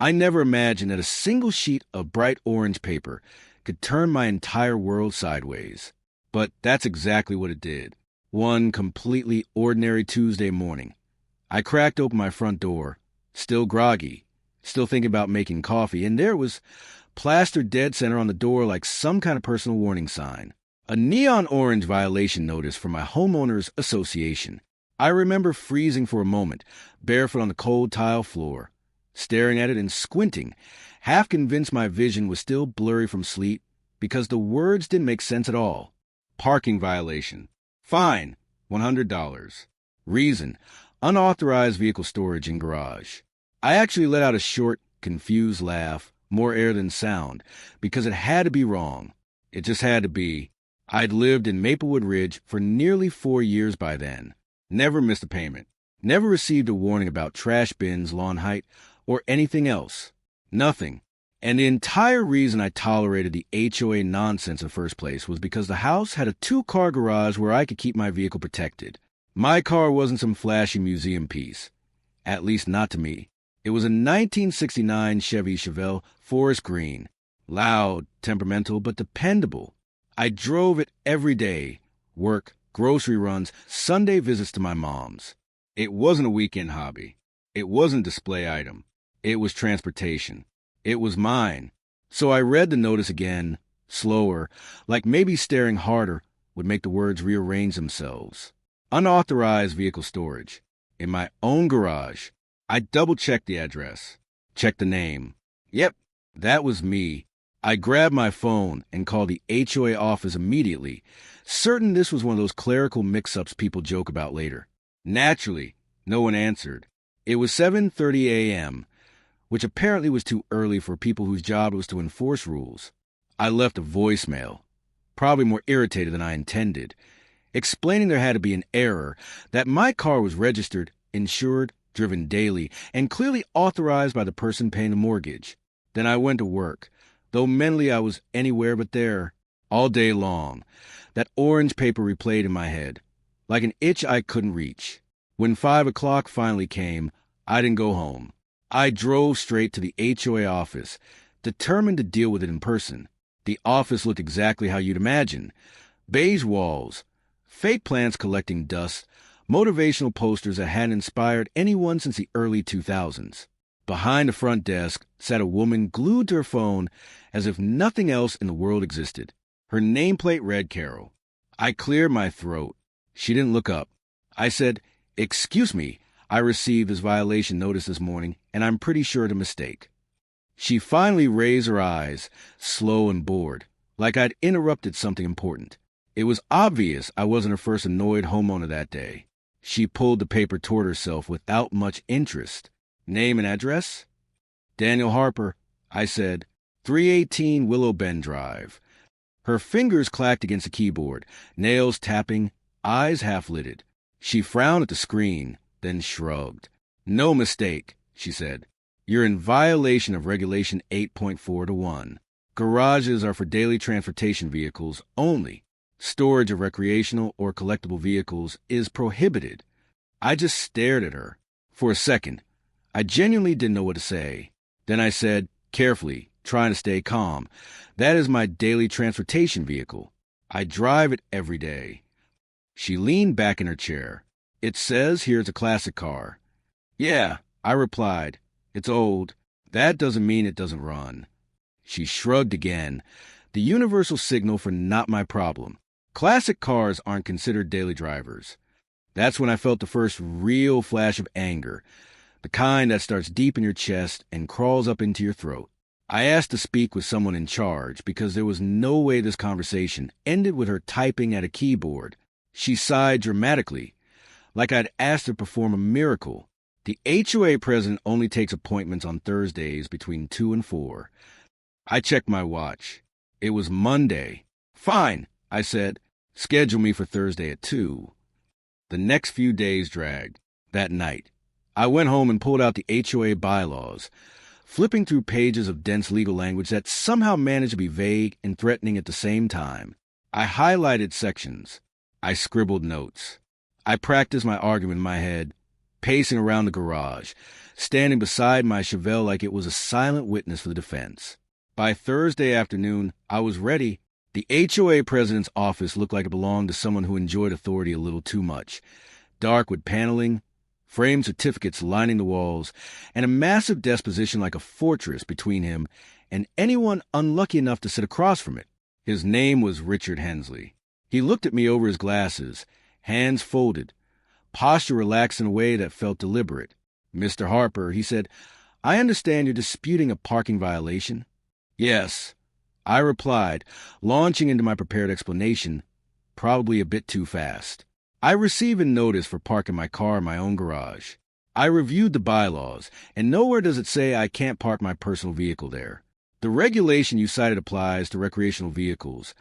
I never imagined that a single sheet of bright orange paper could turn my entire world sideways. But that's exactly what it did. One completely ordinary Tuesday morning, I cracked open my front door, still groggy, still thinking about making coffee, and there was plastered dead center on the door like some kind of personal warning sign. A neon orange violation notice from my homeowners association. I remember freezing for a moment, barefoot on the cold tile floor, staring at it and squinting, half convinced my vision was still blurry from sleep because the words didn't make sense at all. Parking violation. Fine, $100. Reason, unauthorized vehicle storage in garage. I actually let out a short, confused laugh, more air than sound, because it had to be wrong. It just had to be. I'd lived in Maplewood Ridge for nearly 4 years by then. Never missed a payment. Never received a warning about trash bins, lawn height, or anything else. Nothing. And the entire reason I tolerated the HOA nonsense in the first place was because the house had a 2-car garage where I could keep my vehicle protected. My car wasn't some flashy museum piece. At least not to me. It was a 1969 Chevy Chevelle Forest Green. Loud, temperamental, but dependable. I drove it every day. Work, grocery runs, Sunday visits to my mom's. It wasn't a weekend hobby. It wasn't a display item. It was transportation. It was mine. So I read the notice again, slower, like maybe staring harder would make the words rearrange themselves. Unauthorized vehicle storage. In my own garage. I double-checked the address. Checked the name. Yep, that was me. I grabbed my phone and called the HOA office immediately, certain this was one of those clerical mix-ups people joke about later. Naturally, no one answered. It was 7:30 a.m., which apparently was too early for people whose job was to enforce rules. I left a voicemail, probably more irritated than I intended, explaining there had to be an error, that my car was registered, insured, driven daily, and clearly authorized by the person paying the mortgage. Then I went to work, though mentally I was anywhere but there, all day long. That orange paper replayed in my head, like an itch I couldn't reach. When 5 o'clock finally came, I didn't go home. I drove straight to the HOA office, determined to deal with it in person. The office looked exactly how you'd imagine. Beige walls, fake plants collecting dust, motivational posters that hadn't inspired anyone since the early 2000s. Behind the front desk sat a woman glued to her phone as if nothing else in the world existed. Her nameplate read Carol. I cleared my throat. She didn't look up. I said, "Excuse me, I received this violation notice this morning, and I'm pretty sure it's a mistake." She finally raised her eyes, slow and bored, like I'd interrupted something important. It was obvious I wasn't her first annoyed homeowner that day. She pulled the paper toward herself without much interest. "Name and address?" "Daniel Harper," I said. 318 Willow Bend Drive. Her fingers clacked against the keyboard, nails tapping, eyes half-lidded. She frowned at the screen, then shrugged. "No mistake," she said. "You're in violation of Regulation 8.4-1. Garages are for daily transportation vehicles only. Storage of recreational or collectible vehicles is prohibited." I just stared at her. For a second, I genuinely didn't know what to say. Then I said, carefully, trying to stay calm, "That is my daily transportation vehicle. I drive it every day." She leaned back in her chair. "It says here it's a classic car." "Yeah," I replied. "It's old. That doesn't mean it doesn't run." She shrugged again. The universal signal for not my problem. Classic cars aren't considered daily drivers. That's when I felt the first real flash of anger, the kind that starts deep in your chest and crawls up into your throat. I asked to speak with someone in charge because there was no way this conversation ended with her typing at a keyboard. She sighed dramatically, like I'd asked her to perform a miracle. The HOA president only takes appointments on Thursdays between 2 and 4. I checked my watch. It was Monday. "Fine," I said. "Schedule me for Thursday at 2. The next few days dragged. That night, I went home and pulled out the HOA bylaws, flipping through pages of dense legal language that somehow managed to be vague and threatening at the same time. I highlighted sections. I scribbled notes. I practiced my argument in my head. pacing around the garage, standing beside my Chevelle like it was a silent witness for the defense. By Thursday afternoon, I was ready. The HOA president's office looked like it belonged to someone who enjoyed authority a little too much. Dark wood paneling, framed certificates lining the walls, and a massive disposition like a fortress between him and anyone unlucky enough to sit across from it. His name was Richard Hensley. He looked at me over his glasses, hands folded, posture relaxed in a way that felt deliberate. "Mr. Harper," he said, "I understand you're disputing a parking violation." "Yes," I replied, launching into my prepared explanation, probably a bit too fast. "I received a notice for parking my car in my own garage. I reviewed the bylaws, and nowhere does it say I can't park my personal vehicle there. The regulation you cited applies to recreational vehicles,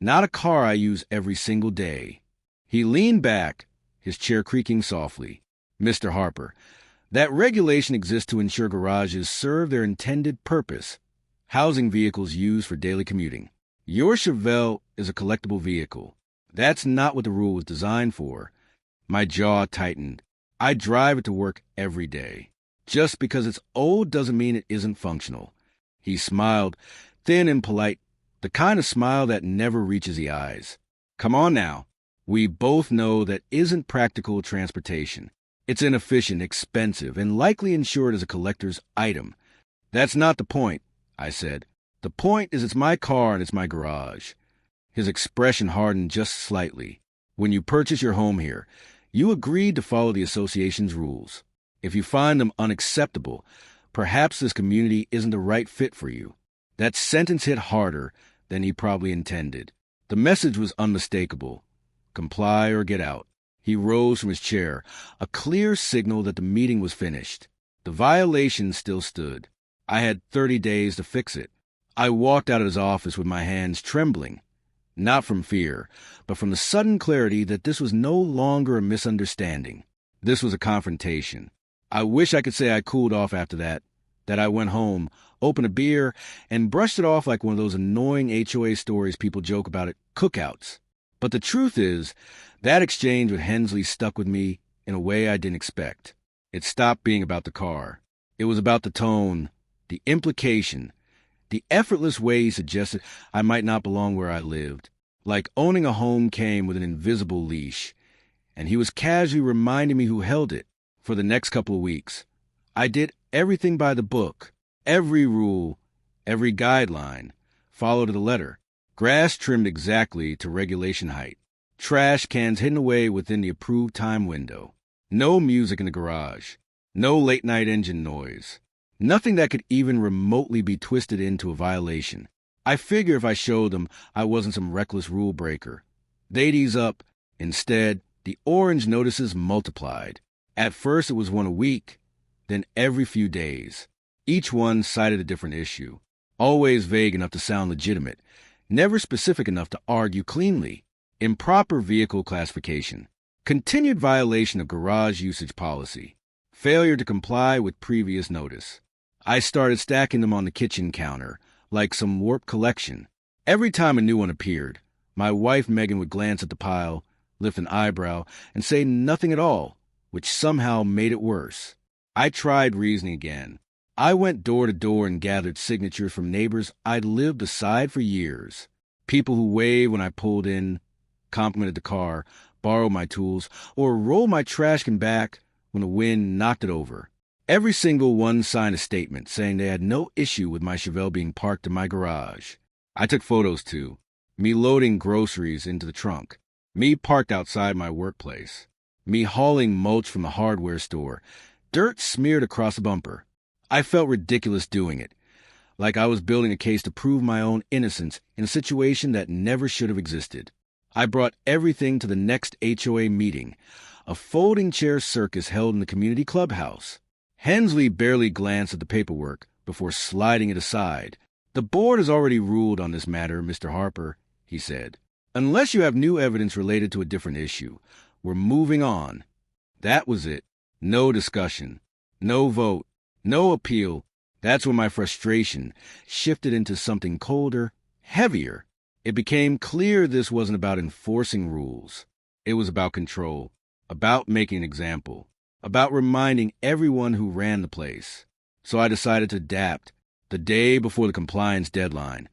not a car I use every single day." He leaned back, his chair creaking softly. "Mr. Harper, that regulation exists to ensure garages serve their intended purpose, housing vehicles used for daily commuting. Your Chevelle is a collectible vehicle. That's not what the rule was designed for." My jaw tightened. I drive it to work every day. Just because it's old doesn't mean it isn't functional. He smiled, thin and polite, the kind of smile that never reaches the eyes. "Come on now. We both know that isn't practical transportation. It's inefficient, expensive, and likely insured as a collector's item." "That's not the point," I said. "The point is it's my car and it's my garage." His expression hardened just slightly. "When you purchase your home here, you agreed to follow the association's rules. If you find them unacceptable, perhaps this community isn't the right fit for you." That sentence hit harder than he probably intended. The message was unmistakable. Comply or get out. He rose from his chair, a clear signal that the meeting was finished. The violation still stood. I had 30 days to fix it. I walked out of his office with my hands trembling, not from fear, but from the sudden clarity that this was no longer a misunderstanding. This was a confrontation. I wish I could say I cooled off after that I went home, opened a beer, and brushed it off like one of those annoying HOA stories people joke about at cookouts. But the truth is, that exchange with Hensley stuck with me in a way I didn't expect. It stopped being about the car. It was about the tone, the implication, the effortless way he suggested I might not belong where I lived. Like owning a home came with an invisible leash, and he was casually reminding me who held it for the next couple of weeks. I did everything by the book, every rule, every guideline, followed to the letter. Grass trimmed exactly to regulation height. Trash cans hidden away within the approved time window. No music in the garage. No late-night engine noise. Nothing that could even remotely be twisted into a violation. I figure if I showed them I wasn't some reckless rule breaker, they'd ease up. Instead, the orange notices multiplied. At first it was one a week, then every few days. Each one cited a different issue. Always vague enough to sound legitimate. Never specific enough to argue cleanly. Improper vehicle classification. Continued violation of garage usage policy. Failure to comply with previous notice. I started stacking them on the kitchen counter, like some warped collection. Every time a new one appeared, my wife Megan would glance at the pile, lift an eyebrow, and say nothing at all, which somehow made it worse. I tried reasoning again. I went door to door and gathered signatures from neighbors I'd lived beside for years. People who waved when I pulled in, complimented the car, borrowed my tools, or rolled my trash can back when the wind knocked it over. Every single one signed a statement saying they had no issue with my Chevelle being parked in my garage. I took photos too. Me loading groceries into the trunk. Me parked outside my workplace. Me hauling mulch from the hardware store. Dirt smeared across the bumper. I felt ridiculous doing it, like I was building a case to prove my own innocence in a situation that never should have existed. I brought everything to the next HOA meeting, a folding chair circus held in the community clubhouse. Hensley barely glanced at the paperwork before sliding it aside. "The board has already ruled on this matter, Mr. Harper," he said. "Unless you have new evidence related to a different issue, we're moving on." That was it. No discussion. No vote. No appeal. That's when my frustration shifted into something colder, heavier. It became clear this wasn't about enforcing rules. It was about control, about making an example, about reminding everyone who ran the place. So I decided to adapt. The day before the compliance deadline,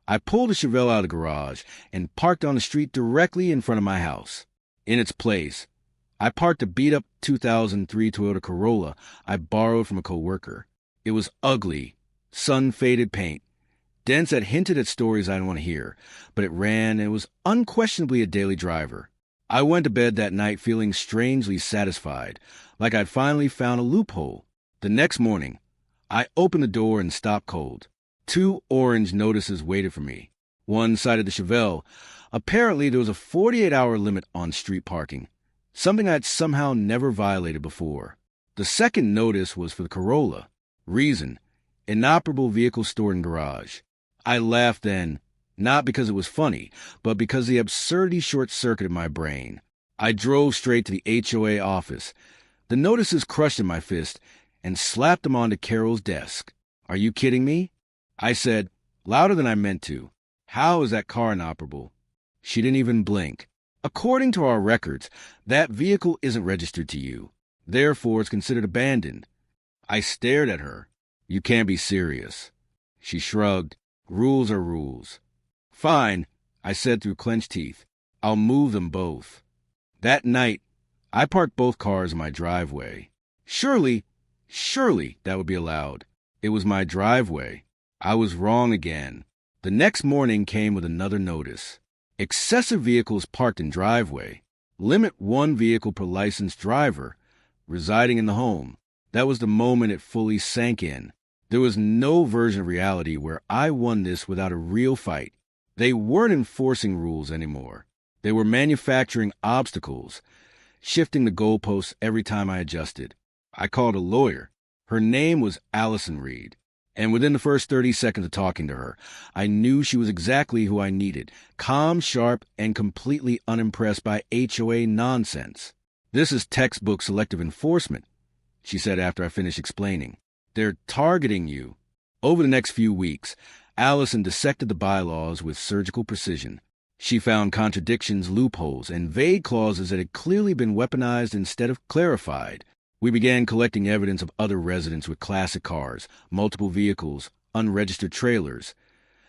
I pulled a Chevelle out of the garage and parked on the street directly in front of my house. In its place, I parked a beat-up 2003 Toyota Corolla I borrowed from a coworker. It was ugly, sun-faded paint, dents that hinted at stories I didn't want to hear, but it ran and was unquestionably a daily driver. I went to bed that night feeling strangely satisfied, like I'd finally found a loophole. The next morning, I opened the door and stopped cold. 2 orange notices waited for me. One cited the Chevelle. Apparently, there was a 48-hour limit on street parking, something I'd somehow never violated before. The second notice was for the Corolla. Reason: inoperable vehicle stored in garage. I laughed then, not because it was funny, but because the absurdity short-circuited my brain. I drove straight to the HOA office, the notices crushed in my fist, and slapped them onto Carol's desk. "Are you kidding me?" I said, louder than I meant to. "How is that car inoperable?" She didn't even blink. "According to our records, that vehicle isn't registered to you. Therefore, it's considered abandoned." I stared at her. "You can't be serious." She shrugged. "Rules are rules." "Fine," I said through clenched teeth. "I'll move them both." That night, I parked both cars in my driveway. Surely that would be allowed. It was my driveway. I was wrong again. The next morning came with another notice. Excessive vehicles parked in driveway. Limit 1 vehicle per licensed driver residing in the home. That was the moment it fully sank in. There was no version of reality where I won this without a real fight. They weren't enforcing rules anymore. They were manufacturing obstacles, shifting the goalposts every time I adjusted. I called a lawyer. Her name was Allison Reed. And within the first 30 seconds of talking to her, I knew she was exactly who I needed, calm, sharp, and completely unimpressed by HOA nonsense. "This is textbook selective enforcement," she said after I finished explaining. "They're targeting you." Over the next few weeks, Allison dissected the bylaws with surgical precision. She found contradictions, loopholes, and vague clauses that had clearly been weaponized instead of clarified. We began collecting evidence of other residents with classic cars, multiple vehicles, unregistered trailers,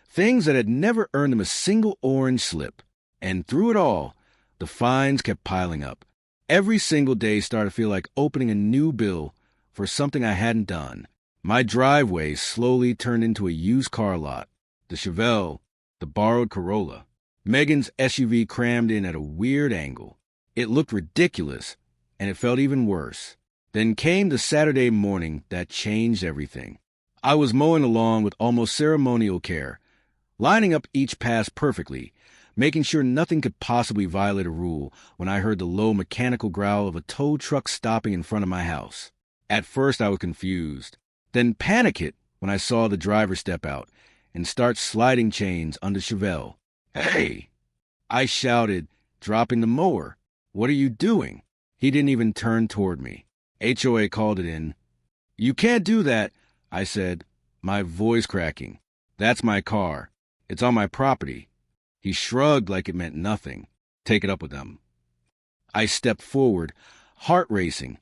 things that had never earned them a single orange slip. And through it all, the fines kept piling up. Every single day started to feel like opening a new bill for something I hadn't done. My driveway slowly turned into a used car lot. The Chevelle, the borrowed Corolla, Megan's SUV crammed in at a weird angle. It looked ridiculous, and it felt even worse. Then came the Saturday morning that changed everything. I was mowing the lawn with almost ceremonial care, lining up each pass perfectly, making sure nothing could possibly violate a rule when I heard the low mechanical growl of a tow truck stopping in front of my house. At first I was confused, then panic hit when I saw the driver step out and start sliding chains on the Chevelle. "Hey!" I shouted, dropping the mower. "What are you doing?" He didn't even turn toward me. HOA called it in. "You can't do that," I said, my voice cracking. "That's my car. It's on my property." He shrugged like it meant nothing. "Take it up with them." I stepped forward, heart racing,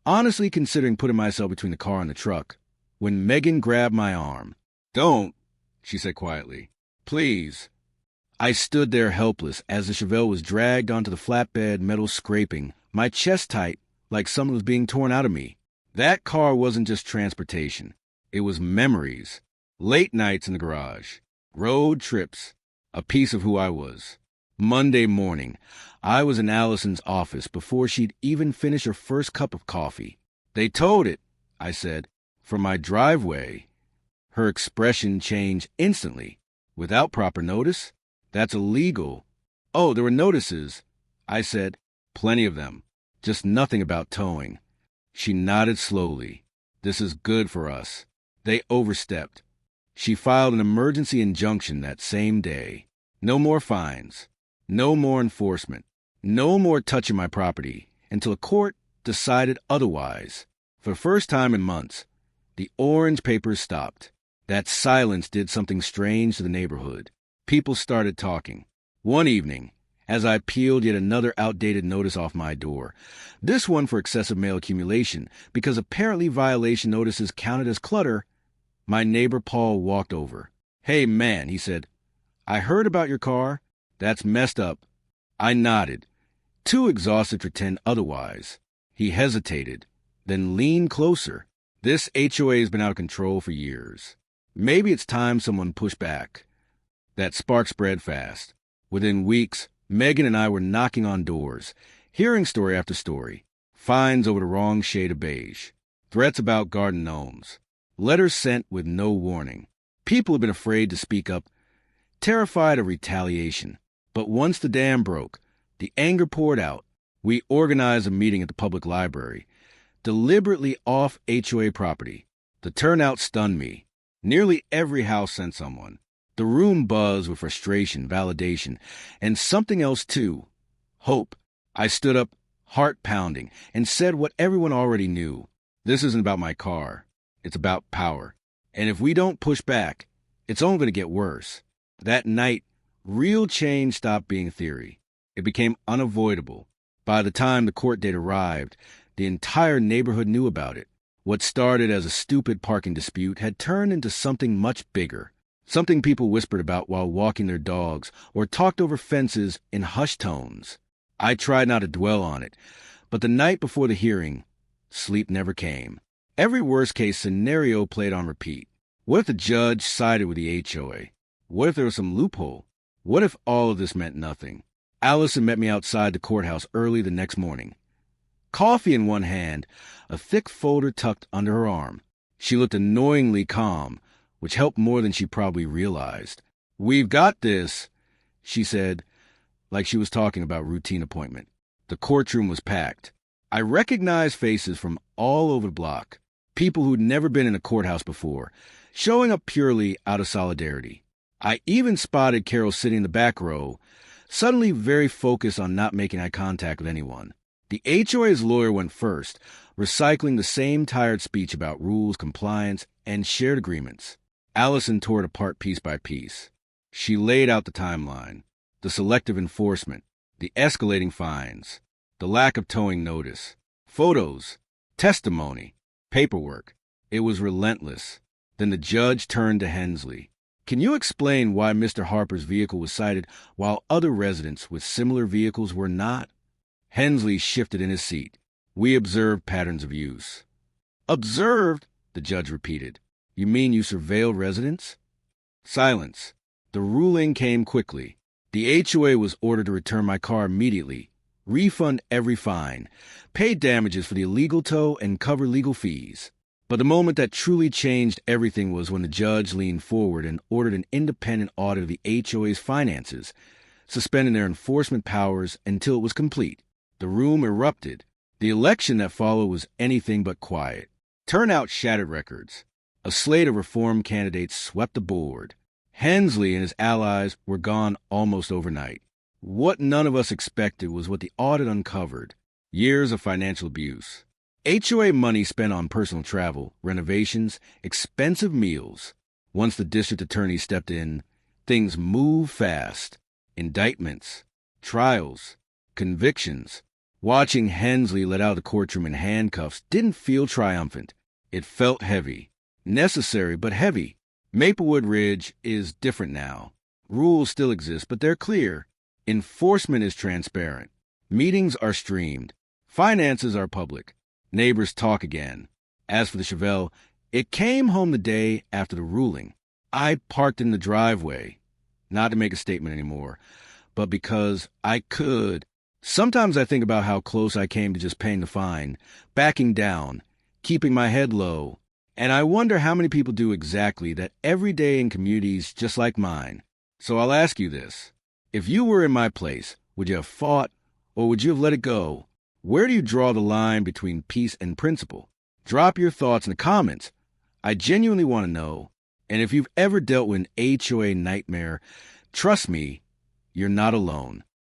honestly considering putting myself between the car and the truck, when Megan grabbed my arm. "Don't," she said quietly. "Please." I stood there helpless as the Chevelle was dragged onto the flatbed, metal scraping, my chest tight, like something was being torn out of me. That car wasn't just transportation. It was memories. Late nights in the garage. Road trips. A piece of who I was. Monday morning, I was in Allison's office before she'd even finished her first cup of coffee. "They towed it," I said, "from my driveway." Her expression changed instantly. "Without proper notice? That's illegal." "Oh, there were notices," I said. "Plenty of them. Just nothing about towing." She nodded slowly. "This is good for us. They overstepped." She filed an emergency injunction that same day. No more fines. No more enforcement. No more touching my property until a court decided otherwise. For the first time in months, the orange papers stopped. That silence did something strange to the neighborhood. People started talking. One evening, as I peeled yet another outdated notice off my door. This one for excessive mail accumulation, because apparently violation notices counted as clutter. My neighbor Paul walked over. "Hey, man," he said. "I heard about your car. That's messed up." I nodded, too exhausted to pretend otherwise. He hesitated, then leaned closer. "This HOA has been out of control for years. Maybe it's time someone pushed back." That spark spread fast. Within weeks, Megan and I were knocking on doors, hearing story after story. Fines over the wrong shade of beige. Threats about garden gnomes. Letters sent with no warning. People have been afraid to speak up, terrified of retaliation. But once the dam broke, the anger poured out. We organized a meeting at the public library, deliberately off HOA property. The turnout stunned me. Nearly every house sent someone. The room buzzed with frustration, validation, and something else too. Hope. I stood up, heart pounding, and said what everyone already knew. This isn't about my car. It's about power. And if we don't push back, it's only going to get worse. That night, real change stopped being theory. It became unavoidable. By the time the court date arrived, the entire neighborhood knew about it. What started as a stupid parking dispute had turned into something much bigger. Something people whispered about while walking their dogs or talked over fences in hushed tones. I tried not to dwell on it, but the night before the hearing, sleep never came. Every worst-case scenario played on repeat. What if the judge sided with the HOA? What if there was some loophole? What if all of this meant nothing? Allison met me outside the courthouse early the next morning. Coffee in one hand, a thick folder tucked under her arm. She looked annoyingly calm, which helped more than she probably realized. "We've got this," she said, like she was talking about routine appointment. The courtroom was packed. I recognized faces from all over the block, people who'd never been in a courthouse before, showing up purely out of solidarity. I even spotted Carol sitting in the back row, suddenly very focused on not making eye contact with anyone. The HOA's lawyer went first, recycling the same tired speech about rules, compliance, and shared agreements. Allison tore it apart piece by piece. She laid out the timeline, the selective enforcement, the escalating fines, the lack of towing notice, photos, testimony, paperwork. It was relentless. Then the judge turned to Hensley. "Can you explain why Mr. Harper's vehicle was cited while other residents with similar vehicles were not?" Hensley shifted in his seat. "We observed patterns of use." "Observed?" the judge repeated. "You mean you surveilled residents?" Silence. The ruling came quickly. The HOA was ordered to return my car immediately, refund every fine, pay damages for the illegal tow, and cover legal fees. But the moment that truly changed everything was when the judge leaned forward and ordered an independent audit of the HOA's finances, suspending their enforcement powers until it was complete. The room erupted. The election that followed was anything but quiet. Turnout shattered records. A slate of reform candidates swept the board. Hensley and his allies were gone almost overnight. What none of us expected was what the audit uncovered: years of financial abuse. HOA money spent on personal travel, renovations, expensive meals. Once the district attorney stepped in, things moved fast. Indictments, trials, convictions. Watching Hensley let out of the courtroom in handcuffs didn't feel triumphant. It felt heavy. Necessary, but heavy. Maplewood Ridge is different now. Rules still exist, but they're clear. Enforcement is transparent. Meetings are streamed. Finances are public. Neighbors talk again. As for the Chevelle, it came home the day after the ruling. I parked in the driveway, not to make a statement anymore, but because I could. Sometimes I think about how close I came to just paying the fine, backing down, keeping my head low. And I wonder how many people do exactly that every day in communities just like mine. So I'll ask you this. If you were in my place, would you have fought, or would you have let it go? Where do you draw the line between peace and principle? Drop your thoughts in the comments. I genuinely want to know. And if you've ever dealt with an HOA nightmare, trust me, you're not alone.